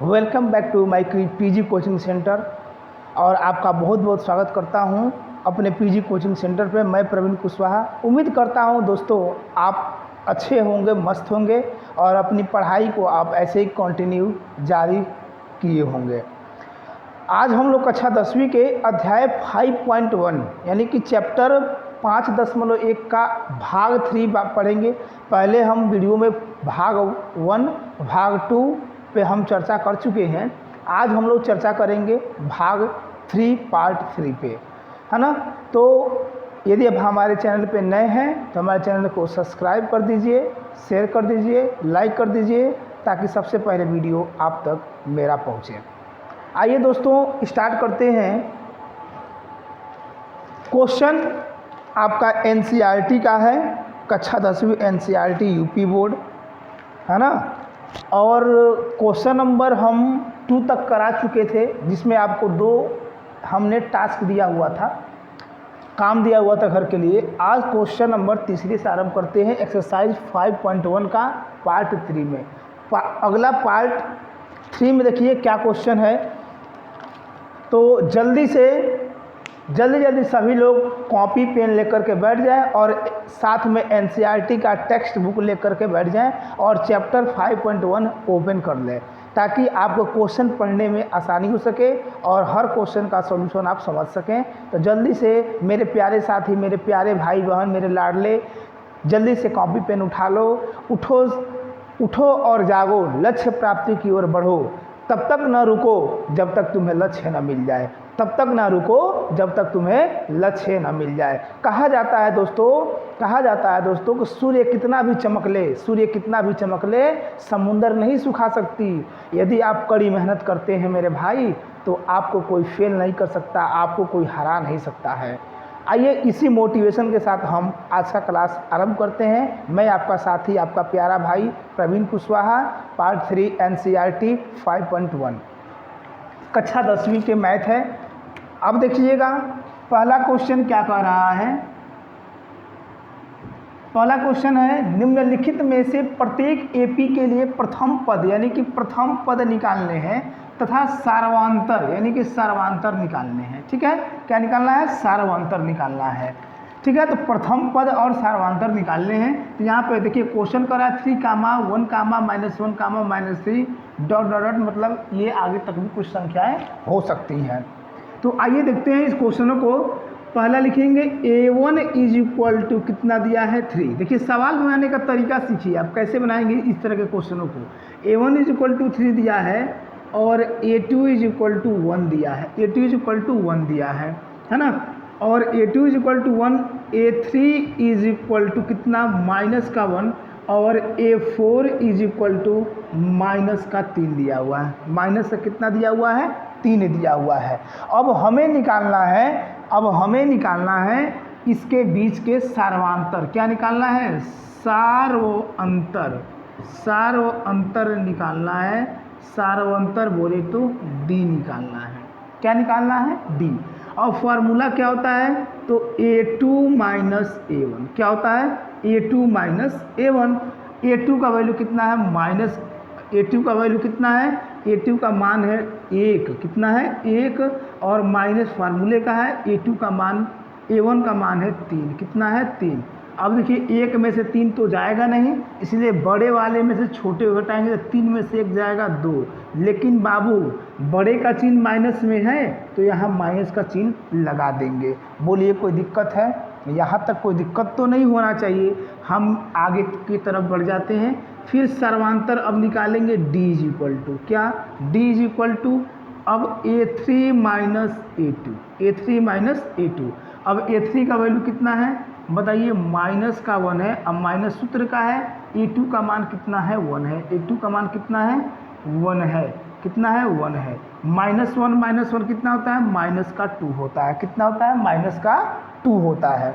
Welcome back to my PG coaching centre. और आपका बहुत बहुत स्वागत करता हूं अपने पीजी कोचिंग सेंटर पे। मैं प्रवीण कुशवाहा। उम्मीद करता हूं दोस्तों आप अच्छे होंगे, मस्त होंगे और अपनी पढ़ाई को आप ऐसे ही कंटिन्यू जारी किए होंगे। आज हम लोग कक्षा 10वीं के अध्याय 5.1 यानी कि चैप्टर 5.1 का भाग 3 पढ़ेंगे। पहले हम वीडियो में भाग 1 भाग 2 पे हम चर्चा कर चुके हैं। आज हम लोग चर्चा करेंगे भाग 3 पार्ट 3 पे, है ना। तो यदि अब हमारे चैनल पे नए हैं तो हमारे चैनल को सब्सक्राइब कर दीजिए, शेयर कर दीजिए, लाइक कर दीजिए, ताकि सबसे पहले वीडियो आप तक मेरा पहुँचे। आइए दोस्तों स्टार्ट करते हैं। क्वेश्चन आपका एनसीईआरटी का है, कक्षा 10वीं एनसीईआरटी यूपी बोर्ड, है ना। और क्वेश्चन नंबर हम 2 तक करा चुके थे, जिसमें आपको 2 हमने टास्क दिया हुआ था, काम दिया हुआ था घर के लिए। आज क्वेश्चन नंबर 3 से आरंभ करते हैं एक्सरसाइज 5.1 का पार्ट 3 में। अगला पार्ट 3 में देखिए क्या क्वेश्चन है। तो जल्दी सभी लोग कॉपी पेन लेकर के बैठ जाएं और साथ में एनसीईआरटी का टेक्स्ट बुक लेकर के बैठ जाएं और चैप्टर 5.1 ओपन कर लें, ताकि आपको क्वेश्चन पढ़ने में आसानी हो सके और हर क्वेश्चन का सॉल्यूशन आप समझ सकें। तो जल्दी से मेरे प्यारे साथी, मेरे प्यारे भाई बहन, मेरे लाडले, जल्दी से कॉपी पेन उठा लो। उठो और जागो, लक्ष्य प्राप्ति की ओर बढ़ो। तब तक न रुको जब तक तुम्हें लक्ष्य न मिल जाए। तब तक ना रुको जब तक तुम्हें लक्ष्य न मिल जाए। कहा जाता है दोस्तों कि सूर्य कितना भी चमक ले समुंदर नहीं सुखा सकती। यदि आप कड़ी मेहनत करते हैं मेरे भाई, तो आपको कोई फेल नहीं कर सकता, आपको कोई हरा नहीं सकता है। आइए इसी मोटिवेशन के साथ हम आज का क्लास आरंभ करते हैं। मैं आपका साथी, आपका प्यारा भाई प्रवीण कुशवाहा, पार्ट 3 एनसीईआरटी 5.1 कक्षा 10वीं के मैथ है। अब देखिएगा पहला क्वेश्चन क्या कह रहा है। पहला क्वेश्चन है, निम्नलिखित में से प्रत्येक एपी के लिए प्रथम पद यानी कि प्रथम पद निकालने हैं तथा सार्वंतर यानी कि सार्वंतर निकालने हैं। ठीक है, क्या निकालना है? सार्वंतर निकालना है। ठीक है, तो प्रथम पद और सार्वंतर निकालने हैं। तो यहाँ पे देखिए क्वेश्चन कर रहा है 3, 1, -1, -3 ... मतलब ये आगे तक भी कुछ संख्याएं हो सकती हैं। तो आइए देखते हैं इस क्वेश्चनों को। पहला लिखेंगे A1 = कितना दिया है? 3। देखिए सवाल बनाने का तरीका सीखिए आप, कैसे बनाएंगे इस तरह के क्वेश्चनों को। A1 = 3 दिया है और A2 = 1 दिया है। A2 = 1 दिया है ना। और A2 = 1, A3 = कितना? -1 और A4 = -3 दिया हुआ है। माइनस से कितना दिया हुआ है? 3 दिया हुआ है। अब हमें निकालना है इसके बीच के सार्वंतर। क्या निकालना है? सार्वंतर निकालना है। सार्वंतर बोले तो D निकालना है। क्या निकालना है? D। और फार्मूला क्या होता है? तो A2 - A1 क्या होता है? A2 - A1। A2 का वैल्यू कितना है? A2 का वैल्यू कितना है? A2 का मान है 1। कितना है? 1। और माइनस फार्मूले का है A2 का मान, A1 का मान है 3। कितना है? 3। अब देखिए 1 में से 3 तो जाएगा नहीं, इसलिए बड़े वाले में से छोटे घटाएंगे तो 3 में से 1 जाएगा 2। लेकिन बाबू बड़े का चिन्ह माइनस में है तो यहाँ माइनस का चिन्ह लगा देंगे। बोलिए कोई दिक्कत है? यहाँ तक कोई दिक्कत तो नहीं होना चाहिए। हम आगे की तरफ बढ़ जाते हैं। फिर सर्वांतर अब निकालेंगे D = क्या? D = अब A3 - A2। A3 - A2। अब A3 का वैल्यू कितना है बताइए? -1 है। अब माइनस सूत्र का है। A2 का मान कितना है? 1 है। A2 का मान कितना है? 1 है। कितना है? 1 है। -1 कितना होता है? -2 होता है। कितना होता है? -2 होता है।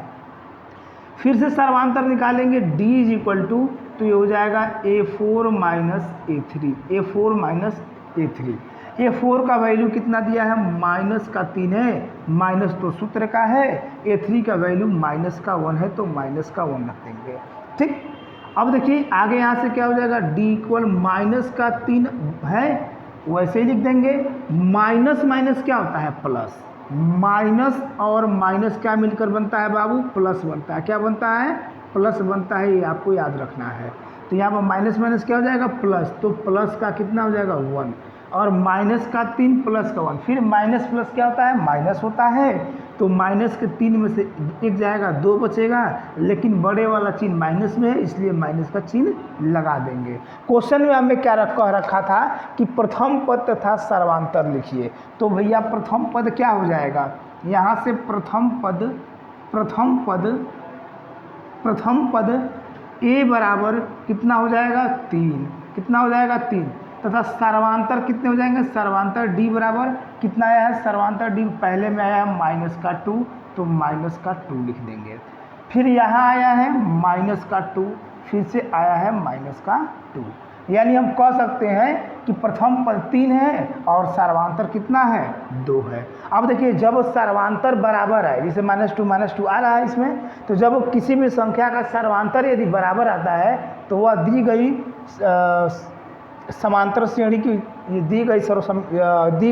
फिर से सर्वांतर निकालेंगे D = तो ये हो जाएगा A4 - A3। A4 - A3। A4 का वैल्यू कितना दिया है? -3 है। माइनस तो सूत्र का है। A3 का वैल्यू -1 है तो -1 रख देंगे। ठीक। अब देखिए आगे यहाँ से क्या हो जाएगा? D = -3 है वैसे ही लिख देंगे। माइनस माइनस क्या होता है, प्लस। माइनस और माइनस क्या मिलकर बनता है बाबू, प्लस बनता है। क्या बनता है, प्लस बनता है, ये आपको याद रखना है। तो यहाँ पर माइनस माइनस क्या हो जाएगा, प्लस। तो प्लस का कितना हो जाएगा 1, और माइनस का 3 प्लस का 1। फिर माइनस प्लस क्या होता है, माइनस होता है। तो माइनस के 3 में से 1 जाएगा, 2 बचेगा, लेकिन बड़े वाला चिन्ह माइनस में है, इसलिए माइनस का चिन्ह लगा देंगे। क्वेश्चन में हमें क्या रखा था कि प्रथम पद तथा सर्वांतर लिखिए। तो भैया प्रथम पद क्या हो जाएगा, यहाँ से प्रथम पद ए बराबर कितना हो जाएगा, 3। कितना हो जाएगा, 3। तथा सर्वांतर कितने हो जाएंगे, सर्वांतर डी बराबर कितना आया है, सर्वांतर डी पहले में आया है माइनस का 2, तो माइनस का 2 लिख देंगे। फिर यहाँ आया है माइनस का 2, फिर से आया है माइनस का 2। यानी हम कह सकते हैं कि प्रथम पद 3 है और सर्वांतर कितना है, 2 है। अब देखिए जब सर्वांतर बराबर है, जैसे -2 आ रहा है इसमें, तो जब किसी भी संख्या का सर्वांतर यदि बराबर आता है तो वह दी गई समांतर श्रेणी की दी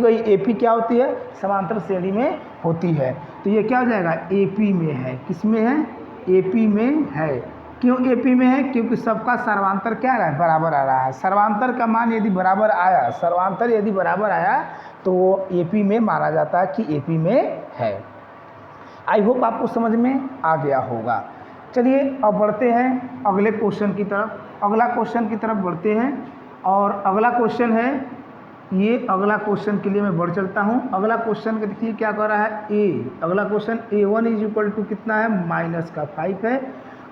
गई एपी क्या होती है, समांतर श्रेणी में होती है। तो ये क्या हो जाएगा, एपी में है। किस में है, एपी में है। क्यों एपी में है, क्योंकि सबका सर्वांतर क्या आ रहा है, बराबर आ रहा है। सर्वांतर का मान यदि बराबर आया, सर्वांतर यदि बराबर आया तो वो एपी में माना जाता है कि एपी में है। आई होप आपको समझ में आ गया होगा। चलिए अब बढ़ते हैं अगले क्वेश्चन की तरफ। अगला क्वेश्चन की तरफ बढ़ते हैं, और अगला क्वेश्चन है ये। अगला क्वेश्चन के लिए मैं बढ़ चलता हूँ। अगला क्वेश्चन के देखिए क्या कर रहा है, ए। अगला question A1 is equal to कितना है, माइनस का 5 है,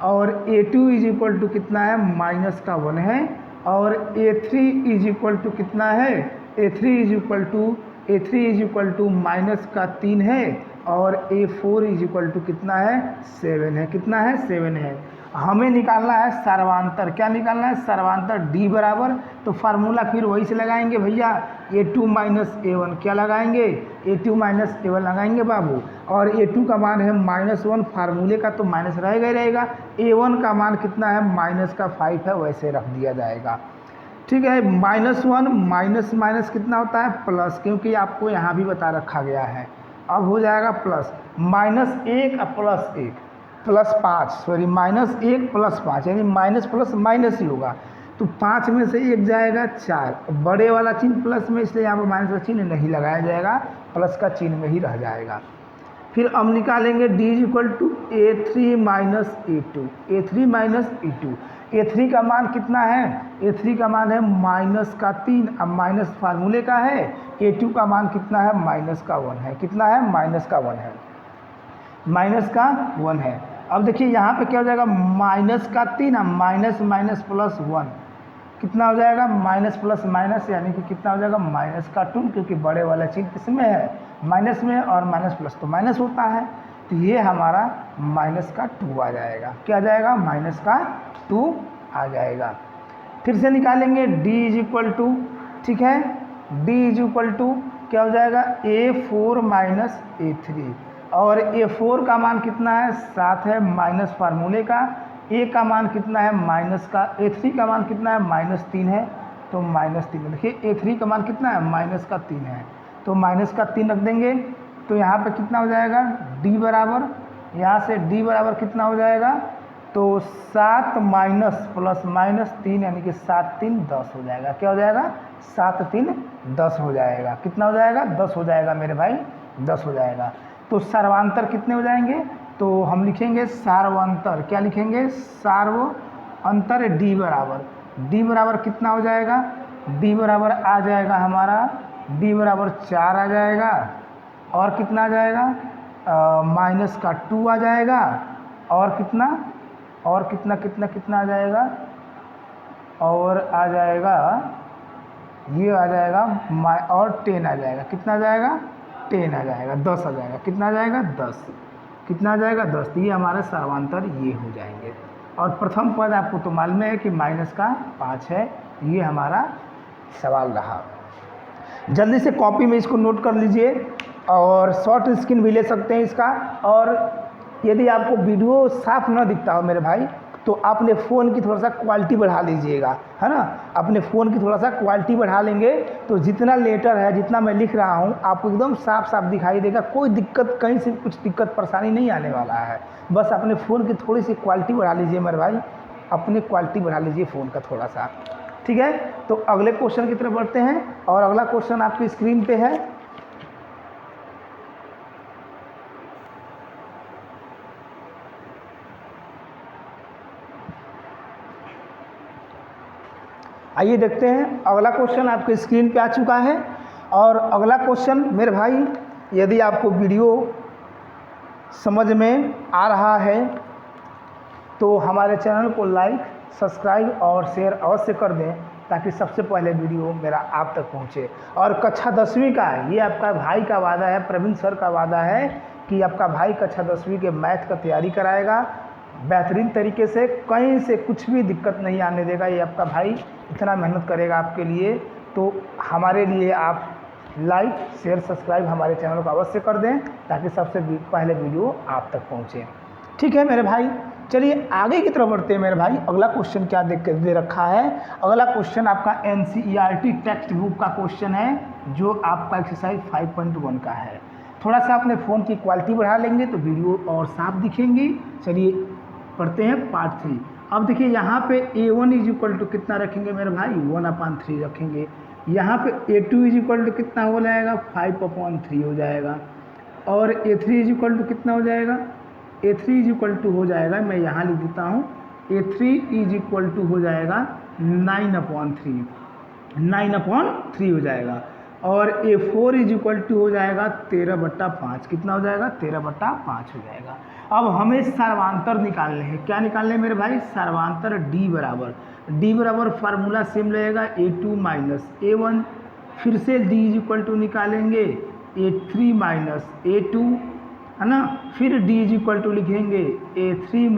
और A2 इज इक्वल टू कितना है, माइनस का 1 है, और A3 इज इक्वल टू कितना है, A3 is equal to minus का 3 है, और A4 इज इक्वल टू कितना है, 7 है। कितना है, 7 है। हमें निकालना है सर्वांतर। क्या निकालना है, सर्वांतर D बराबर। तो फार्मूला फिर वही से लगाएंगे भैया, A2 माइनस A1 क्या लगाएंगे, A2 माइनस A1 लगाएंगे बाबू। और A2 का मान है -1, फार्मूले का तो माइनस रहेगा ही रहेगा। A1 का मान कितना है, माइनस का 5 है, वैसे रख दिया जाएगा। ठीक है, -1 माइनस माइनस कितना होता है, प्लस, क्योंकि आपको यहाँ भी बता रखा गया है। अब हो जाएगा plus, -1 plus 1 plus 5, sorry -1 plus 5, यानी माइनस प्लस माइनस ही होगा। तो 5 में से 1 जाएगा 4, बड़े वाला चिन्ह प्लस में, इसलिए यहाँ पर माइनस का चिन्ह नहीं लगाया जाएगा, प्लस का चिन्ह में ही रह जाएगा। फिर हम निकालेंगे D is equal to A3 minus A2, A3 minus A2। A3 का मान कितना है, A3 का मान है माइनस का 3, अब माइनस फार्मूले का है। A2 का मान कितना है, माइनस का 1 है। कितना है, माइनस का 1 है, माइनस का 1 है। अब देखिए यहाँ पे क्या हो जाएगा, माइनस का 3, माइनस माइनस प्लस 1 कितना हो जाएगा, माइनस प्लस माइनस, यानी कि कितना हो जाएगा, माइनस का 2, क्योंकि बड़े वाला चिन्ह किसमें है, माइनस में, और माइनस प्लस तो माइनस होता है। तो ये हमारा माइनस का 2 आ जाएगा। क्या आ जाएगा, माइनस का 2 आ जाएगा। फिर से निकालेंगे D इज इक्वल टू, ठीक है, D इज इक्वल टू क्या हो जाएगा, A4 माइनस A3, और A4 का मान कितना है, 7 है, माइनस फार्मूले का। A का मान कितना है, माइनस का। A3 का मान कितना है, -3 है, तो -3। देखिए A3 का मान कितना है, माइनस का 3 है, तो माइनस का 3 रख देंगे। तो यहाँ पे कितना हो जाएगा, D बराबर, यहाँ से D बराबर कितना हो जाएगा, तो 7 माइनस प्लस माइनस 3, यानी कि 7 3 10 हो जाएगा। क्या हो जाएगा, 7 3 10 हो जाएगा। कितना हो जाएगा, 10 हो जाएगा मेरे भाई, 10 हो जाएगा। तो सर्वांतर कितने हो जाएंगे, तो हम लिखेंगे सार्वंतर। क्या लिखेंगे, सार्वंतर D बराबर, D बराबर कितना हो जाएगा, D बराबर आ जाएगा हमारा, D बराबर 4 आ जाएगा, और कितना आ जाएगा, माइनस का 2 आ जाएगा, और कितना कितना आ जाएगा, और आ जाएगा ये आ जाएगा और 10 आ जाएगा। कितना आ जाएगा, 10 आ जाएगा, 10 आ जाएगा। कितना आ जाएगा, 10। कितना आ जाएगा, 10। तो ये हमारे सर्वांतर ये हो जाएंगे। और प्रथम पद आपको तो मालूम है कि माइनस का 5 है। ये हमारा सवाल रहा। जल्दी से कॉपी में इसको नोट कर लीजिए, और शॉर्ट स्क्रीन भी ले सकते हैं इसका। और यदि आपको वीडियो साफ न दिखता हो मेरे भाई, तो अपने फ़ोन की थोड़ा सा क्वालिटी बढ़ा लीजिएगा, है ना। अपने फ़ोन की थोड़ा सा क्वालिटी बढ़ा लेंगे तो जितना लेटर है, जितना मैं लिख रहा हूँ, आपको एकदम साफ साफ दिखाई देगा। कोई दिक्कत, कहीं से कुछ दिक्कत परेशानी नहीं आने वाला है। बस अपने फ़ोन की थोड़ी सी क्वालिटी बढ़ा लीजिए मेरे भाई, अपनी क्वालिटी बढ़ा लीजिए फ़ोन का थोड़ा सा, ठीक है। तो अगले क्वेश्चन की तरफ बढ़ते हैं और अगला क्वेश्चन आपकी स्क्रीन पे है। आइए देखते हैं, अगला क्वेश्चन आपके स्क्रीन पे आ चुका है। और अगला क्वेश्चन मेरे भाई, यदि आपको वीडियो समझ में आ रहा है तो हमारे चैनल को लाइक, सब्सक्राइब और शेयर अवश्य कर दें ताकि सबसे पहले वीडियो मेरा आप तक पहुंचे। और कक्षा 10वीं का ये आपका भाई का वादा है, प्रवीण सर का वादा है कि आपका भाई कक्षा 10वीं के मैथ का तैयारी कराएगा बेहतरीन तरीके से, कहीं से कुछ भी दिक्कत नहीं आने देगा। ये आपका भाई इतना मेहनत करेगा आपके लिए, तो हमारे लिए आप लाइक, शेयर, सब्सक्राइब हमारे चैनल को अवश्य कर दें ताकि सबसे पहले वीडियो आप तक पहुंचे, ठीक है मेरे भाई। चलिए आगे की तरफ बढ़ते हैं मेरे भाई। अगला क्वेश्चन क्या दे रखा है? अगला क्वेश्चन आपका NCERT टेक्स्ट बुक का क्वेश्चन है, जो आपका एक्सरसाइज 5.1 का है। थोड़ा सा अपने फ़ोन की क्वालिटी बढ़ा लेंगे तो वीडियो और साफ दिखेंगी। चलिए पढ़ते हैं पार्ट 3। अब देखिए यहाँ पे A1 इज इक्वल टू कितना रखेंगे मेरे भाई? 1/3 रखेंगे। यहाँ पे A2 इज इक्वल टू कितना हो जाएगा? 5/3 हो जाएगा। और A3 इज इक्वल टू कितना हो जाएगा? A3 इज इक्वल टू हो जाएगा, मैं यहाँ लिख देता हूँ, A3 इज इक्वल टू हो जाएगा 9/3, 9/3 हो जाएगा। और A4 इज इक्वल टू हो जाएगा 13/5, कितना हो जाएगा? 13/5 हो जाएगा। अब हमें सर्वांतर निकालने हैं। क्या निकालने हैं मेरे भाई? सर्वांतर D बराबर फार्मूला सेम रहेगा, A2 माइनस A1। फिर से D इज इक्वल टू निकालेंगे A3 माइनस A2, है ना। फिर D इज इक्वल टू लिखेंगे A4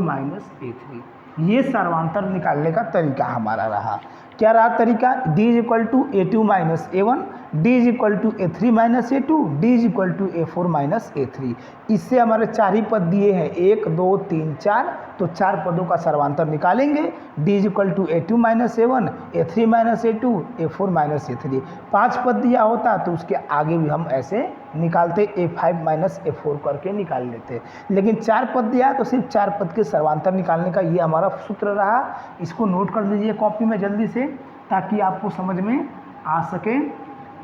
माइनस A3। ये सर्वांतर निकालने का तरीका हमारा रहा। क्या रहा तरीका? D is equal to A2 minus A1, D is equal to A3 minus A2, D is equal to A4 minus A3। इससे हमारे 4 ही पद दिए हैं, 1 2 3 4, तो 4 पदों का सर्वांतर निकालेंगे। D is equal to A2 minus A1, A3 minus A2, A4 minus A3। 5 पद दिया होता तो उसके आगे भी हम ऐसे निकालते, A5 माइनस A4 करके निकाल लेते। लेकिन 4 पद दिया तो सिर्फ 4 पद के सर्वांतर निकालने का ये हमारा सूत्र रहा। इसको नोट कर लीजिए कॉपी में जल्दी से, ताकि आपको समझ में आ सके,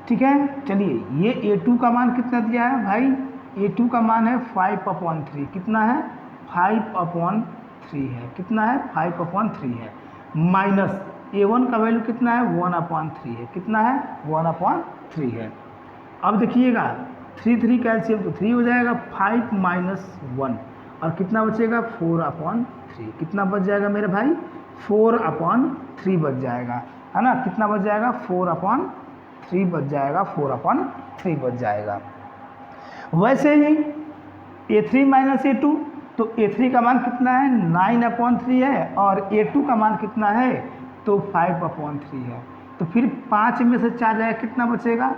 ठीक है। चलिए, ये A2 का मान कितना दिया है भाई? A2 का मान है 5/3। कितना है? 5/3 है। कितना है? 5/3 है। माइनस A1 का वैल्यू कितना है? 1/3 है। कितना है? 1/3 है। अब देखिएगा 3 का एलसीएम तो 3 हो जाएगा, 5 माइनस 1, और कितना बचेगा? 4/3। कितना बच जाएगा मेरे भाई? 4/3 बच जाएगा, है ना। कितना बच जाएगा? 4/3 बच जाएगा, 4/3 बच जाएगा। वैसे ही A3 माइनस A2, तो A3 का मान कितना है? 9/3 है, और A2 का मान कितना है? तो 5/3 है। तो फिर 5 में से 4 जाएगा, कितना बचेगा?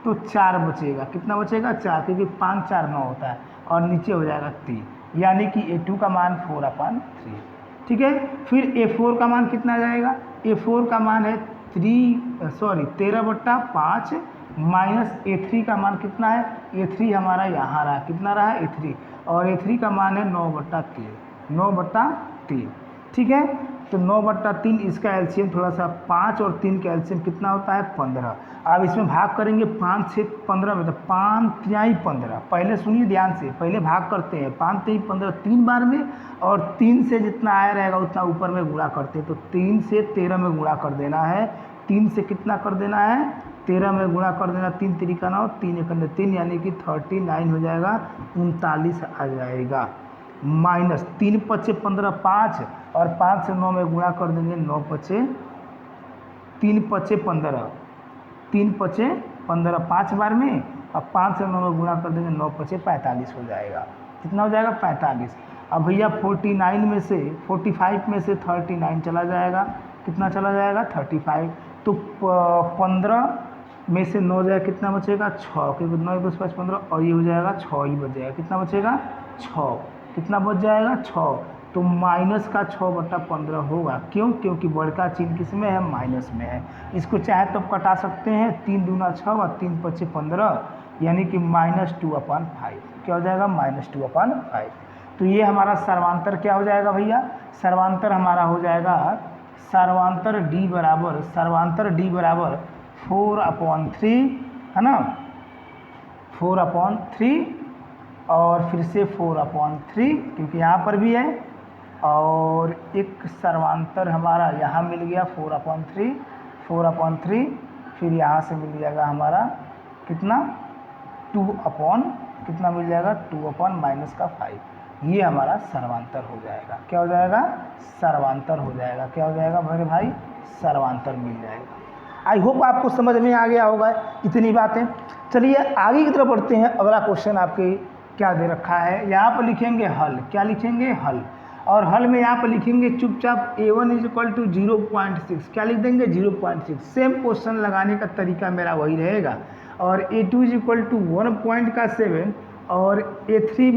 तो 4 बचेगा। कितना बचेगा? 4, क्योंकि 5 4 9 होता है, और नीचे हो जाएगा 3, यानी कि A2 का मान 4/3, ठीक है। फिर A4 का मान कितना जाएगा? A4 का मान है 13/5 माइनस A3 का मान कितना है? A3 हमारा यहाँ रहा, कितना रहा? A3, और A3 का मान है 9/3, ठीक है। तो 9/3, इसका एलसीएम थोड़ा सा 5 और 3 का एलसीएम कितना होता है? 15। अब इसमें भाग करेंगे 5 से 15 में, तो 5 3 15। पहले सुनिए ध्यान से, पहले भाग करते हैं 5 3 15 3 बार में, और 3 से जितना आया रहेगा उतना ऊपर में गुणा करते हैं। तो 3 से 13 में गुणा कर देना है। 3 से कितना कर देना है? 13 में गुणा कर देना। 3 3 9, 3 1 3, यानी कि 39 हो जाएगा, 39 आ जाएगा। माइनस 3 5 15 5, और 5 से 9 में गुणा कर देंगे, 9 5 3 5 15, 3 5 15 5 बार में, और 5 से 9 में गुणा कर देंगे, 9 5 45 हो जाएगा। कितना हो जाएगा? 45। अब भैया 45 में से 39 चला जाएगा, कितना चला जाएगा? 35। तो 15 में से 9 जाएगा कितना बचेगा 6, क्योंकि 9 × 10 = 15 और ये हो जाएगा 6 ही बच जाएगा। कितना बचेगा 6, कितना बच जाएगा 6। तो माइनस का 6/15 होगा। क्यों? क्योंकि बड़का चिन्ह किस में है, माइनस में है। इसको चाहे तो कटा सकते हैं, 3 दूना 6 और 3 × 5 = 15, यानी कि -2/5। क्या हो जाएगा -2/5। तो ये हमारा सर्वांतर क्या हो जाएगा भैया, सर्वांतर हमारा हो जाएगा सर्वांतर D बराबर 4/3 है ना, 4/3 और फिर से 4/3 क्योंकि यहाँ पर भी है, और एक सर्वांतर हमारा यहाँ मिल गया 4/3, फिर यहाँ से मिल जाएगा हमारा कितना कितना मिल जाएगा 2/-5। ये हमारा सर्वांतर हो जाएगा। क्या हो जाएगा, सर्वांतर हो जाएगा। क्या हो जाएगा मेरे भाई, सर्वांतर मिल जाएगा। आई होप आपको समझ में आ गया होगा इतनी बातें। चलिए आगे की तरफ बढ़ते हैं। अगला क्वेश्चन आपके क्या दे रखा है, यहाँ पर लिखेंगे हल। क्या लिखेंगे, हल। और हल में यहाँ पर लिखेंगे चुपचाप A1 = 0.6। क्या लिख देंगे 0.6। सेम क्वेश्चन लगाने का तरीका मेरा वही रहेगा। और A2 = 1.7 और A3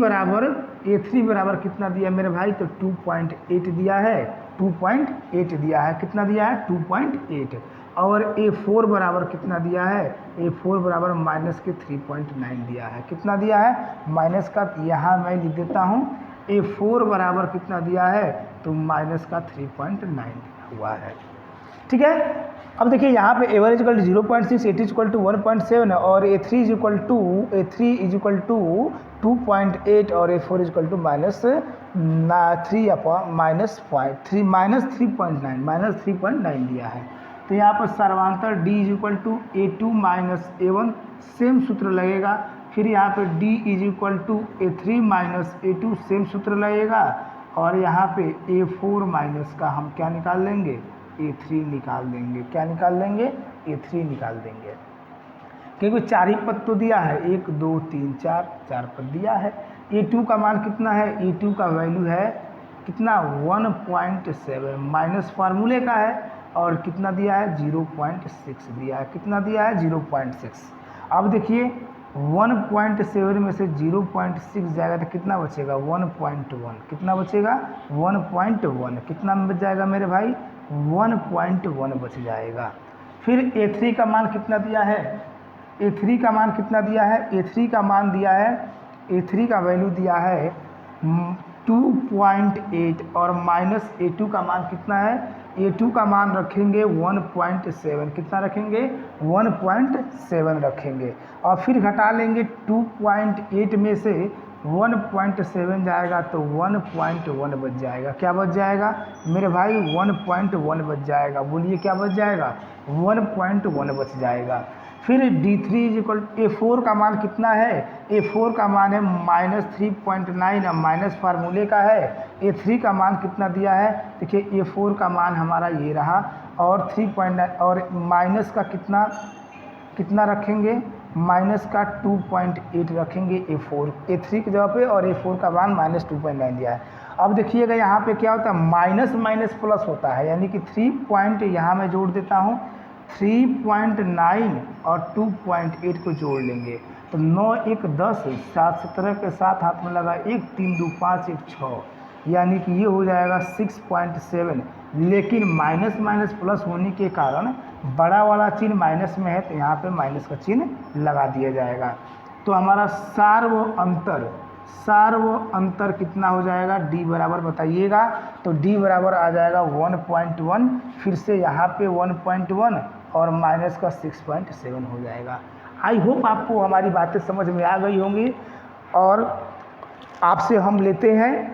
बराबर कितना दिया मेरे भाई, तो 2.8 दिया है, 2.8 दिया है। कितना दिया है 2.8। और A4 बराबर कितना दिया है, A4 बराबर -3.9 दिया है। कितना दिया है, माइनस का, यहाँ मैं लिख देता हूँ A4 बराबर कितना दिया है, तो -3.9 हुआ है। ठीक है। अब देखिए यहाँ पे A1 = 0.6, A2 = 1.7 और A3 = 2.8 और A4 = -3.9 दिया है। तो यहाँ पर सर्वांतर D = A2 - A1 सेम सूत्र लगेगा। फिर यहाँ पे D = A3 - A2 सेम सूत्र लगेगा। और यहाँ पे A4 माइनस का हम क्या निकाल लेंगे, A3 निकाल देंगे। क्या निकाल लेंगे, A3 निकाल देंगे, क्योंकि 4 ही पद तो दिया है, 1 2 3 4 पद दिया है। A2 का मान कितना है, A2 का वैल्यू है कितना 1.7 माइनस फार्मूले का है, और कितना दिया है 0.6 दिया है। कितना दिया है 0.6। अब देखिए 1.7 में से 0.6 जाएगा तो कितना बचेगा 1.1। कितना बचेगा 1.1। कितना बच जाएगा मेरे भाई 1.1 बच जाएगा। फिर A3 का मान कितना दिया है, A3 का मान कितना दिया है, A3 का मान दिया है, A3 का वैल्यू दिया है 2.8 और माइनस A2 का मान कितना है, A2 का मान रखेंगे 1.7। कितना रखेंगे 1.7 रखेंगे। और फिर घटा लेंगे 2.8 में से 1.7 जाएगा तो 1.1 बच जाएगा। क्या बच जाएगा मेरे भाई 1.1 बच जाएगा। बोलिए क्या बच जाएगा 1.1 बच जाएगा। फिर D3 = A4 का मान कितना है, A4 का मान है -3.9 माइनस फार्मूले का है। A3 का मान कितना दिया है, देखिए A4 का मान हमारा ये रहा, और 3.9 और माइनस का कितना रखेंगे, माइनस का 2.8 रखेंगे A3 की जगह पे, और A4 का मान -2.9 दिया है। अब देखिएगा यहाँ पे क्या होता है, माइनस माइनस प्लस होता है, यानी कि 3 यहाँ मैं जोड़ देता हूँ 3.9 और 2.8 को जोड़ लेंगे तो 9 1 10 7 17 के साथ हाथ में लगा 1 3 2 5 1 6, यानी कि ये हो जाएगा 6.7। लेकिन माइनस माइनस प्लस होने के कारण बड़ा वाला चिन्ह माइनस में है, तो यहाँ पे माइनस का चिन्ह लगा दिया जाएगा। तो हमारा सार्व अंतर कितना हो जाएगा, D बराबर बताइएगा। तो D बराबर आ जाएगा 1.1, फिर से यहाँ पे 1.1 और माइनस का 6.7 हो जाएगा। आई होप आपको हमारी बातें समझ में आ गई होंगी, और आपसे हम लेते हैं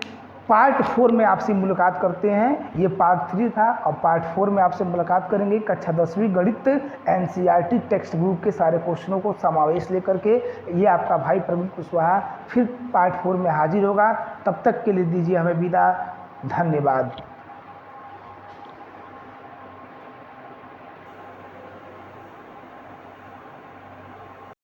पार्ट 4 में आपसे मुलाकात करते हैं। ये पार्ट 3 था, और पार्ट 4 में आपसे मुलाकात करेंगे कक्षा 10वीं गणित NCERT टेक्स्ट बुक के सारे क्वेश्चनों को समावेश लेकर के। ये आपका भाई प्रवीण कुशवाहा फिर पार्ट 4 में हाजिर होगा। तब तक के लिए दीजिए हमें विदा। धन्यवाद।